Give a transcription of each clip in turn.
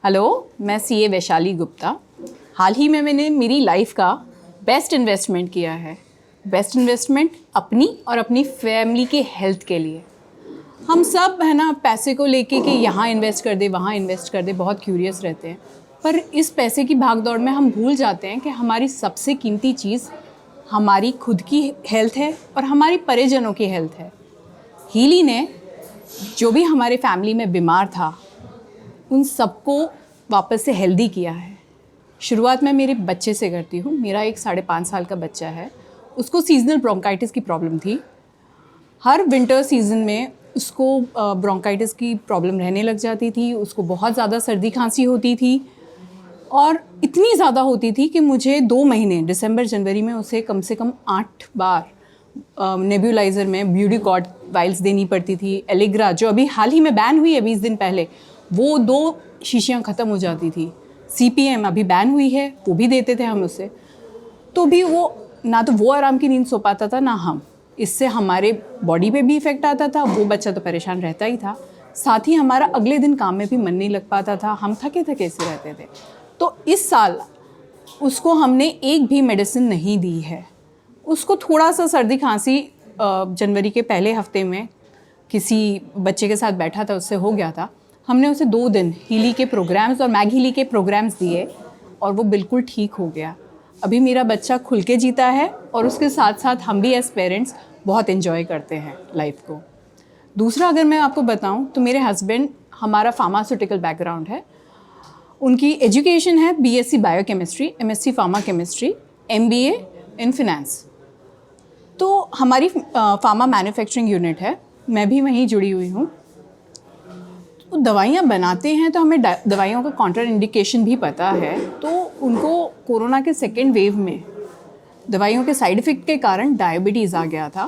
Hello, मैं CA Vaishali Gupta. हाल ही में मैंने मेरी लाइफ का बेस्ट इन्वेस्टमेंट किया है। बेस्ट इन्वेस्टमेंट अपनी और अपनी फैमिली के हेल्थ के लिए। हम सब है ना पैसे को लेके कि यहाँ इन्वेस्ट कर दे, वहाँ इन्वेस्ट कर दे, बहुत क्यूरियस रहते हैं। पर इस पैसे की भागदौड़ में हम भूल जाते हैं कि हमारी सबसे कीमती चीज़ हमारी खुद की हेल्थ है और हमारी परिजनों की हेल्थ है। हीली ने जो भी हमारे फैमिली में बीमार था उन सबको वापस से हेल्दी किया है। शुरुआत मैं मेरे बच्चे से करती हूँ। मेरा एक 5.5 साल का बच्चा है। उसको सीजनल ब्रोंकाइटिस की प्रॉब्लम थी। हर विंटर सीजन में उसको ब्रोंकाइटिस की प्रॉब्लम रहने लग जाती थी। उसको बहुत ज़्यादा सर्दी खांसी होती थी और इतनी ज़्यादा होती थी कि मुझे 2 महीने दिसंबर जनवरी में उसे कम से कम 8 बार नेब्यूलाइज़र में ब्यूटीकॉर्ड वाइल्स देनी पड़ती थी। एलिग्रा जो अभी हाल ही में बैन हुई है 20 दिन पहले, वो 2 शीशियाँ ख़त्म हो जाती थी। CPM अभी बैन हुई है, वो भी देते थे हम उसे। तो भी वो ना तो वो आराम की नींद सो पाता था ना हम। इससे हमारे बॉडी पे भी इफ़ेक्ट आता था। वो बच्चा तो परेशान रहता ही था, साथ ही हमारा अगले दिन काम में भी मन नहीं लग पाता था। हम थके थके से रहते थे। तो इस साल उसको हमने एक भी मेडिसिन नहीं दी है। उसको थोड़ा सा सर्दी खांसी जनवरी के पहले हफ्ते में किसी बच्चे के साथ बैठा था, उससे हो गया था। हमने उसे 2 दिन हीली के प्रोग्राम्स और मैग हीली के प्रोग्राम्स दिए और वो बिल्कुल ठीक हो गया। अभी मेरा बच्चा खुल के जीता है और उसके साथ साथ हम भी एज पेरेंट्स बहुत एंजॉय करते हैं लाइफ को। दूसरा अगर मैं आपको बताऊं तो मेरे हस्बैंड, हमारा फार्मास्यूटिकल बैकग्राउंड है। उनकी एजुकेशन है BSc biochemistry, MSc pharma chemistry, MBA इन फिनेंस। तो हमारी फार्मा मैन्युफैक्चरिंग यूनिट है, मैं भी वहीं जुड़ी हुई हूँ। तो दवाइयाँ बनाते हैं तो हमें दवाइयों का काउंटर इंडिकेशन भी पता है। तो उनको कोरोना के सेकेंड वेव में दवाइयों के साइड इफ़ेक्ट के कारण डायबिटीज़ आ गया था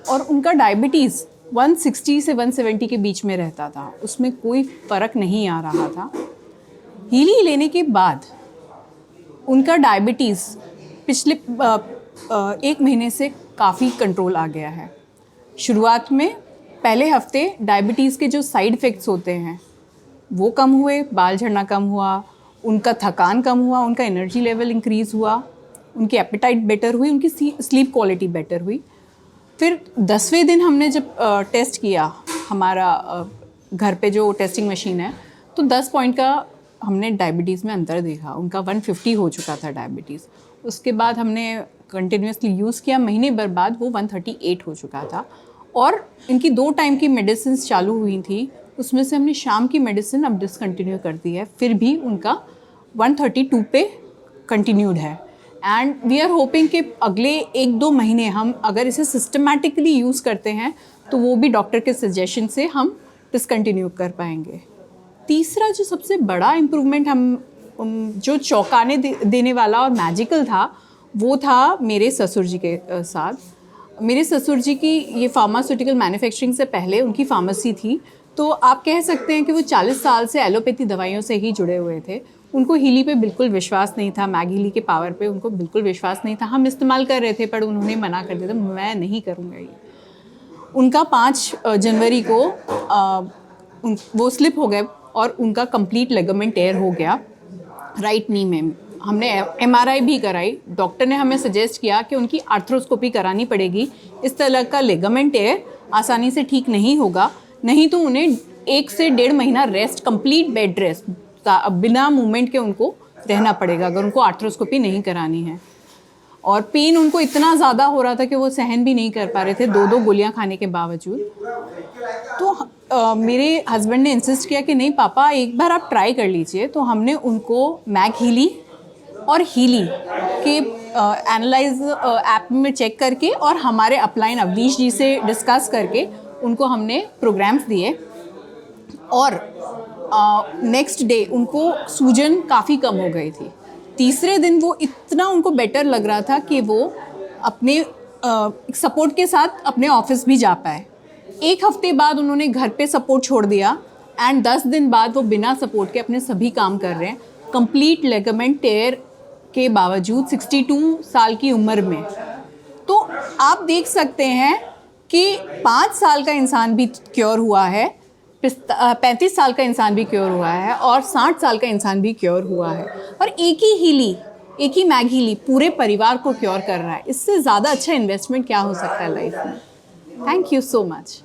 और उनका डायबिटीज़ 160 से 170 के बीच में रहता था। उसमें कोई फ़र्क नहीं आ रहा था। हीली लेने के बाद उनका डायबिटीज़ पिछले 1 महीने से काफ़ी कंट्रोल आ गया है। शुरुआत में पहले हफ्ते डायबिटीज़ के जो साइड इफ़ेक्ट्स होते हैं वो कम हुए, बाल झड़ना कम हुआ, उनका थकान कम हुआ, उनका एनर्जी लेवल इंक्रीज़ हुआ, उनकी एपेटाइट बेटर हुई, उनकी स्लीप क्वालिटी बेटर हुई। फिर 10वें दिन हमने जब टेस्ट किया, हमारा घर पे जो टेस्टिंग मशीन है, तो 10 पॉइंट का हमने डायबिटीज़ में अंतर देखा। उनका 150 हो चुका था डायबिटीज़। उसके बाद हमने कंटिन्यूसली यूज़ किया, महीने भर बाद वो 138 हो चुका था। और इनकी 2 टाइम की मेडिसिन चालू हुई थी, उसमें से हमने शाम की मेडिसिन अब डिसकंटिन्यू कर दी है। फिर भी उनका 132 पे कंटिन्यूड है। एंड वी आर होपिंग कि अगले 1-2 महीने हम अगर इसे सिस्टमैटिकली यूज़ करते हैं तो वो भी डॉक्टर के सजेशन से हम डिसकंटिन्यू कर पाएंगे। तीसरा जो सबसे बड़ा इम्प्रूवमेंट जो चौंकाने देने वाला और मैजिकल था, वो था मेरे ससुर जी के साथ। मेरे ससुर जी की ये फार्मास्यूटिकल मैन्युफैक्चरिंग से पहले उनकी फार्मेसी थी। तो आप कह सकते हैं कि वो 40 साल से एलोपैथी दवाइयों से ही जुड़े हुए थे। उनको हीली पे बिल्कुल विश्वास नहीं था, मैग हीली के पावर पे उनको बिल्कुल विश्वास नहीं था। हम इस्तेमाल कर रहे थे पर उन्होंने मना कर दिया था, मैं नहीं करूँगा ये। उनका 5 जनवरी को वो स्लिप हो गए और उनका कंप्लीट लिगामेंट टेयर हो गया राइट नी में। हमने MRI भी कराई। डॉक्टर ने हमें सजेस्ट किया कि उनकी आर्थ्रोस्कोपी करानी पड़ेगी। इस तरह का लिगामेंट टेयर आसानी से ठीक नहीं होगा, नहीं तो उन्हें 1 से 1.5 महीना रेस्ट, कंप्लीट बेड रेस्ट, बिना मूवमेंट के उनको रहना पड़ेगा अगर उनको आर्थ्रोस्कोपी नहीं करानी है। और पेन उनको इतना ज़्यादा हो रहा था कि वो सहन भी नहीं कर पा रहे थे 2-2 गोलियां खाने के बावजूद। तो मेरे हस्बैंड ने इंसिस्ट किया कि नहीं पापा, एक बार आप ट्राई कर लीजिए। तो हमने उनको मैग हीली और हीली के एनालाइज ऐप में चेक करके और हमारे अपलाइन अवनीश जी से डिस्कस करके उनको हमने प्रोग्राम्स दिए। और नेक्स्ट डे उनको सूजन काफ़ी कम हो गई थी। तीसरे दिन वो इतना उनको बेटर लग रहा था कि वो अपने सपोर्ट के साथ अपने ऑफिस भी जा पाए। 1 हफ्ते बाद उन्होंने घर पे सपोर्ट छोड़ दिया एंड 10 दिन बाद वो बिना सपोर्ट के अपने सभी काम कर रहे हैं, कंप्लीट लिगामेंट टेयर के बावजूद 62 साल की उम्र में। तो आप देख सकते हैं कि 5 साल का इंसान भी क्योर हुआ है 35 साल का इंसान भी क्योर हुआ है और 60 साल का इंसान भी क्योर हुआ है, और एक ही हीली, एक ही मैग हीली पूरे परिवार को क्योर कर रहा है। इससे ज़्यादा अच्छा इन्वेस्टमेंट क्या हो सकता है लाइफ में। Thank you so much.